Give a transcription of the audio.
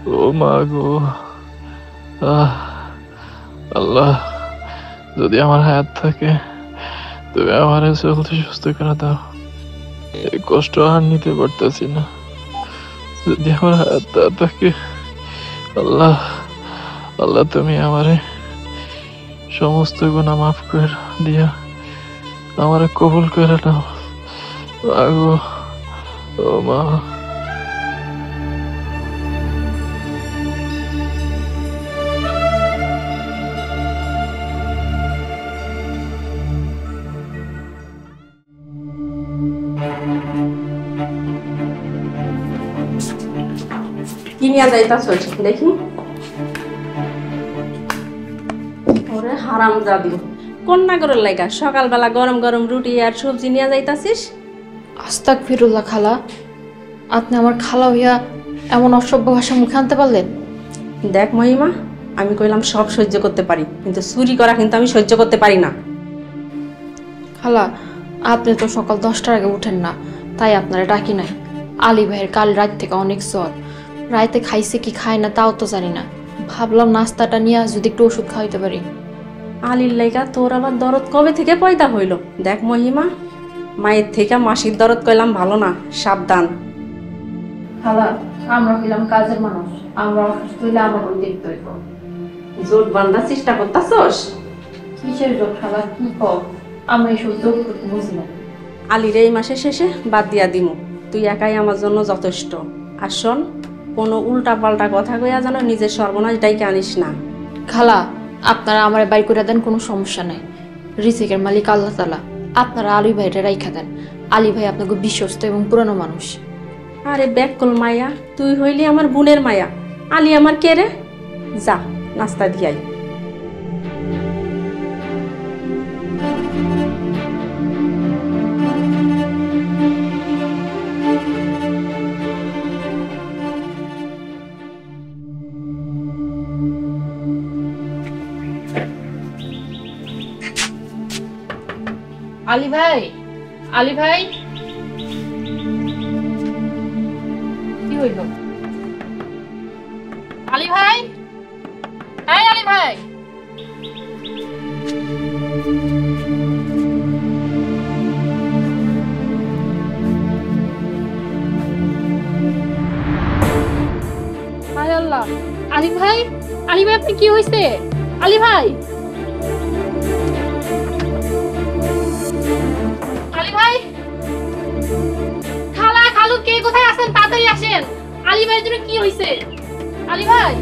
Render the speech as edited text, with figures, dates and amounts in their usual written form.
ও মা গো, আহ আল্লাহ, যদি আমার হায়াত থাকে তুমি আমার জলদি সুস্থ করে দাও। এই কষ্ট আর নিতে পারতেছি না। যদি আমার হায়াত না থাকে, আল্লাহ, আল্লাহ তুমি আমারে সমস্ত গুনাহ মাফ করে দিয়া আমারে কবুল করে নাও। মা গো, ও মা। কি নিয়ে যাইতাছস দেখি? ওরে হারামজাদি, কন্যাগরের লাইগা সকালবেলা গরম গরম রুটি আর সবজি নিয়ে যাইতাছিস? আস্তাগফিরুল্লাহ খালা, আপনি আমার খালা হইয়া এমন অসভ্য ভাষা মুখে আনতে পারলেন? দেখ মহিমা, আমি কইলাম সব সহ্য করতে পারি, কিন্তু চুরি করা কিন্তু আমি সহ্য করতে পারি না। খালা, আপনি তো সকাল 10টার আগে উঠেন না, তাই আপনারা ডাকি নাই। আলী ভাইয়ের কাল রাত থেকে অনেক জ্বর, রাতে খাইছে কি খায় না তাও তো জানি না। ভাবলাম নাস্তাটা নিয়ে যদি একটু ওষুধ খাওয়াইতে পারি। আলির লাইগা তোর আবার দরদ কবে থেকে পয়দা হইল? দেখ মহিমা, মায়ের থেকে মাসির দরদ কইলাম ভালো না, সাবধান। খালা, আমরা হইলাম কাজের মানুষ, আমরা অসুস্থ হইলে আমরা দেখতে হইব। জোট বান্ধার চেষ্টা করতাছস? কিসের জোর খালা, কি কর? আমরা এইসব জোর করতে বুঝি না। আলির এই মাসের শেষে বাদ দিয়া দিমু, তুই একাই আমার জন্য যথেষ্ট। আর শোন, কোনো উল্টা পাল্টা কথা কইয়া যেন নিজের সর্বনাশ ডাইকে আনিস না। খালা, আপনারা আমার বাড়ি করে দেন, কোনো সমস্যা নাই। রিজিকের মালিক আল্লাহ তাআলা, আপনারা আলী ভাইটা রাইখা দেন। আলী ভাই আপনাকে বিশ্বস্ত এবং পুরানো মানুষ। আরে ব্যাককল মায়া, তুই হইলি আমার বোনের মায়া, আলী আমার কে রে? যা নাস্তা দিয়াই। আলী ভাই, আলী ভাই, কি হইল? আলী ভাই, এই আলী ভাই। হায় আল্লাহ, আলী ভাই, আলী ভাই আপনি কি হইছে? আলী ভাই, আলী ভাই, খালা খালু কে কোথায় আছেন? তাড়াতাড়ি আসেন। আলী ভাইয়ের জন্য কি হইছে? আলী ভাই,